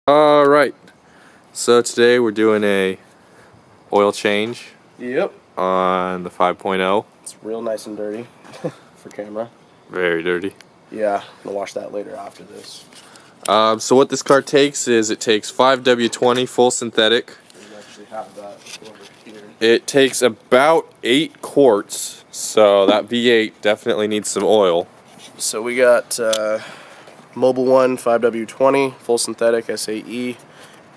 Alright, so today we're doing a oil change. Yep. On the 5.0. It's real nice and dirty for camera. Very dirty. Yeah, I'm gonna wash that later after this. So what this car takes is it takes 5W20 full synthetic. We actually have that over here. It takes about 8 quarts, so that V8 definitely needs some oil. So we got Mobil 1 5W20 full synthetic SAE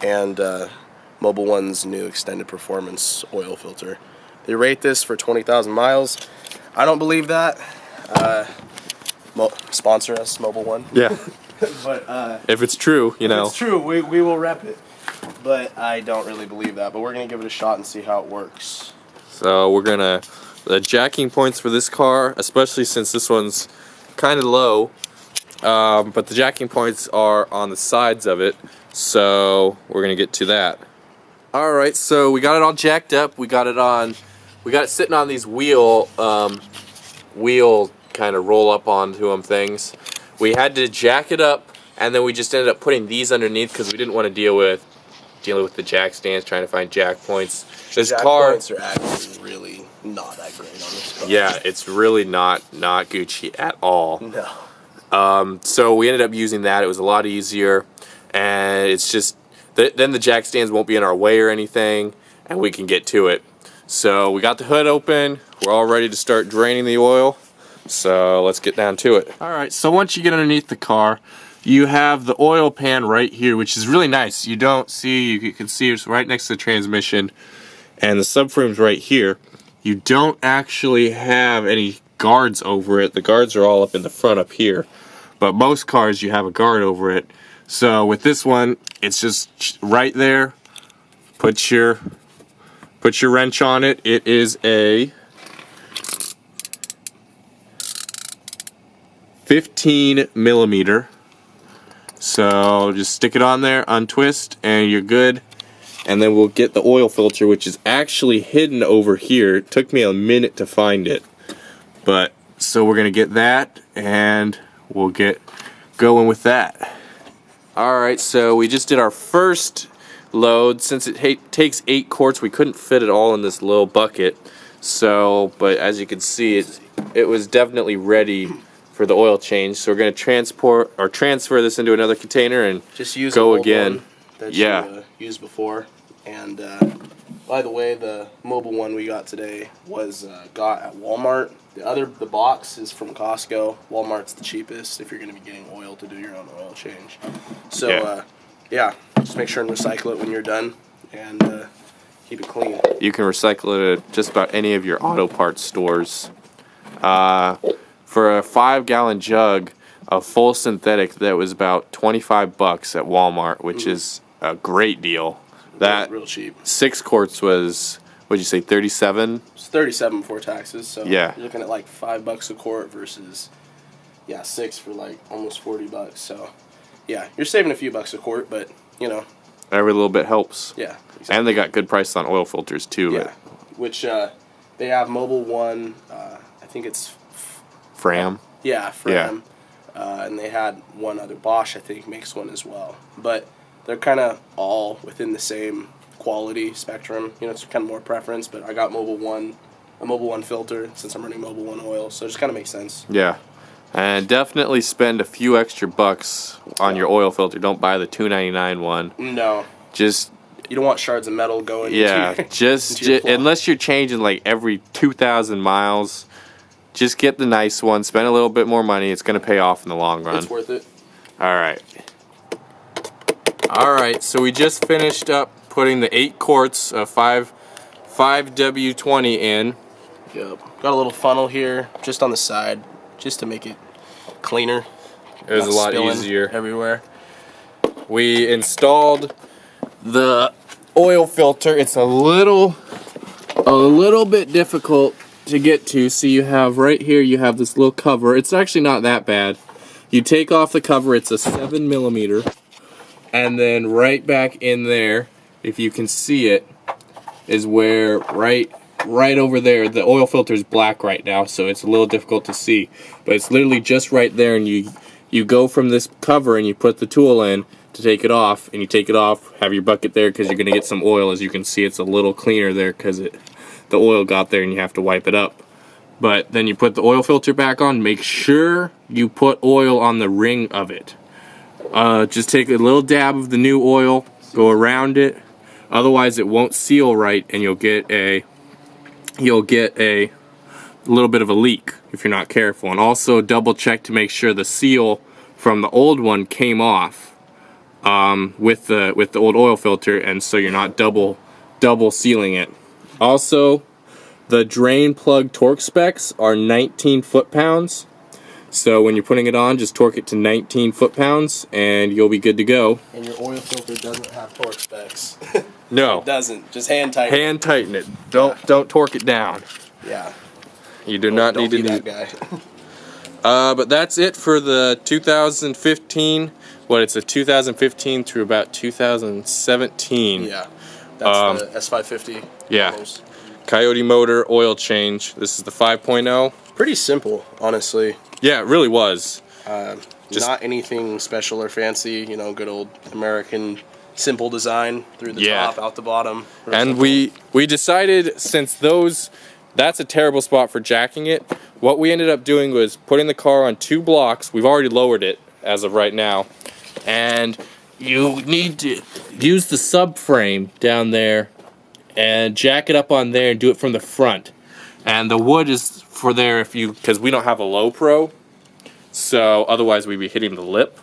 and Mobil 1's new extended performance oil filter. They rate this for 20,000 miles. I don't believe that. Sponsor us, Mobil 1. Yeah. But if it's true, you know. If it's true, we will rep it. But I don't really believe that. But we're gonna give it a shot and see how it works. So we're gonna, the jacking points for this car, especially since this one's kind of low, but the jacking points are on the sides of it, so we're gonna get to that. Alright, so we got it all jacked up. We got it sitting on these wheel kind of roll up onto them things. We had to jack it up, and then we just ended up putting these underneath because we didn't want to deal with the jack stands, trying to find jack points. This jack car points are actually really not that great on this car. Yeah, it's really not Gucci at all. No. So we ended up using that. It was a lot easier, and it's just then the jack stands won't be in our way or anything, and we can get to it. So we got the hood open. We're all ready to start draining the oil. So let's get down to it. All right. So once you get underneath the car, you have the oil pan right here, which is really nice. You can see it's right next to the transmission, and the subframe's right here. You don't actually have any guards over it. The guards are all up in the front up here, but most cars you have a guard over it. So with this one, it's just right there. Put your wrench on it. It is a 15 millimeter. So just stick it on there, untwist, and you're good. And then we'll get the oil filter, which is actually hidden over here. It took me a minute to find it. But so we're gonna get that, and we'll get going with that. Alright, so we just did our first load. Since it takes 8 quarts, we couldn't fit it all in this little bucket. So, but as you can see, it was definitely ready for the oil change. So we're gonna transfer this into another container and just use go again. That you used before. And by the way, the Mobil 1 we got today was got at Walmart. The box is from Costco. Walmart's the cheapest if you're going to be getting oil to do your own oil change. So yeah, just make sure and recycle it when you're done, and keep it clean. You can recycle it at just about any of your auto parts stores. For a 5-gallon jug of full synthetic, that was about $25 at Walmart, which is a great deal. That real cheap. 6 quarts was, what'd you say, 37? It's 37 before taxes. So yeah, you're looking at like $5 a quart versus 6 for like almost $40. So yeah, you're saving a few bucks a quart, but you know, every little bit helps. Yeah, exactly. And they got good prices on oil filters too. Yeah, which they have Mobil 1. I think it's Fram. Yeah, Fram. Yeah. And they had one other. Bosch, I think, makes one as well. But they're kind of all within the same quality spectrum. You know, it's kind of more preference, but I got a Mobil 1 filter since I'm running Mobil 1 oil, so it just kind of makes sense. Yeah. And definitely spend a few extra bucks on your oil filter. Don't buy the $2.99 one. No. Just, you don't want shards of metal going into your unless you're changing like every 2,000 miles. Just get the nice one, spend a little bit more money. It's going to pay off in the long run. It's worth it. Alright, so we just finished up putting the 8 quarts of 5W20 in. Yep. Got a little funnel here just on the side, just to make it cleaner. It was a lot easier. Everywhere. We installed the oil filter. It's a little bit difficult to get to. So you have right here, you have this little cover. It's actually not that bad. You take off the cover, it's a 7 millimeter. And then right back in there, if you can see it, is where right over there, the oil filter is black right now, so it's a little difficult to see. But it's literally just right there, and you go from this cover and you put the tool in, to take it off, and you take it off, have your bucket there because you're going to get some oil. As you can see, it's a little cleaner there because the oil got there and you have to wipe it up. But then you put the oil filter back on. Make sure you put oil on the ring of it. Just take a little dab of the new oil, go around it. Otherwise it won't seal right and you'll get a little bit of a leak if you're not careful. And also double check to make sure the seal from the old one came off with the old oil filter, and so you're not double sealing it. Also, the drain plug torque specs are 19 foot-pounds. So when you're putting it on, just torque it to 19 foot-pounds and you'll be good to go. And your oil filter doesn't have torque specs. No. It doesn't. Just hand tighten it. Hand tighten it. Don't torque it down. Yeah. You do not need to that guy. But that's it for the 2015. It's a 2015 through about 2017. Yeah. That's the S550. Yeah. Models. Coyote motor, oil change. This is the 5.0. Pretty simple, honestly. Yeah, it really was. Not anything special or fancy, you know, good old American simple design through the top, out the bottom. And we decided, since that's a terrible spot for jacking it, what we ended up doing was putting the car on 2 blocks. We've already lowered it as of right now. And you need to use the subframe down there and jack it up on there and do it from the front. And the wood is for there because we don't have a low pro, so otherwise we'd be hitting the lip.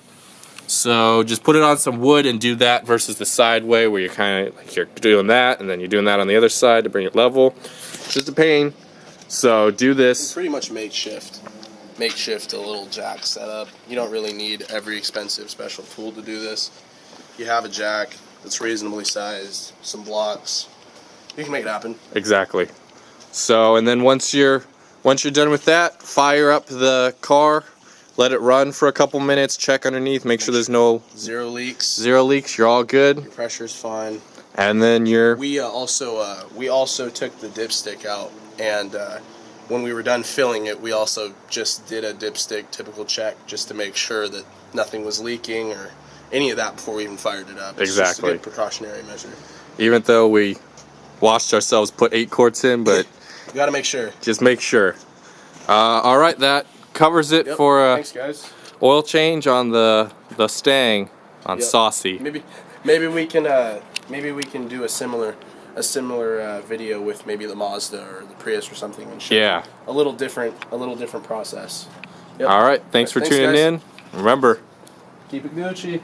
So just put it on some wood and do that versus the side way where you're kind of like you're doing that and then you're doing that on the other side to bring it level. It's just a pain. So do this. It's pretty much makeshift a little jack setup. You don't really need every expensive special tool to do this. You have a jack that's reasonably sized, some blocks. You can make it happen. Exactly. So, and then once you're done with that, fire up the car, let it run for a couple minutes, check underneath, make sure there's no zero leaks. You're all good. Your pressure's fine. And then we also took the dipstick out, and when we were done filling it, we also just did a dipstick typical check just to make sure that nothing was leaking or any of that before we even fired it up. It's exactly. just a good precautionary measure. Even though we washed ourselves, put 8 quarts in, but you gotta make sure. Just make sure. All right, that covers it for thanks, guys. Oil change on the Stang on Saucy. Maybe we can do a similar video with maybe the Mazda or the Prius or something and show a little different process. All right, thanks for tuning in. Remember, keep it Gucci.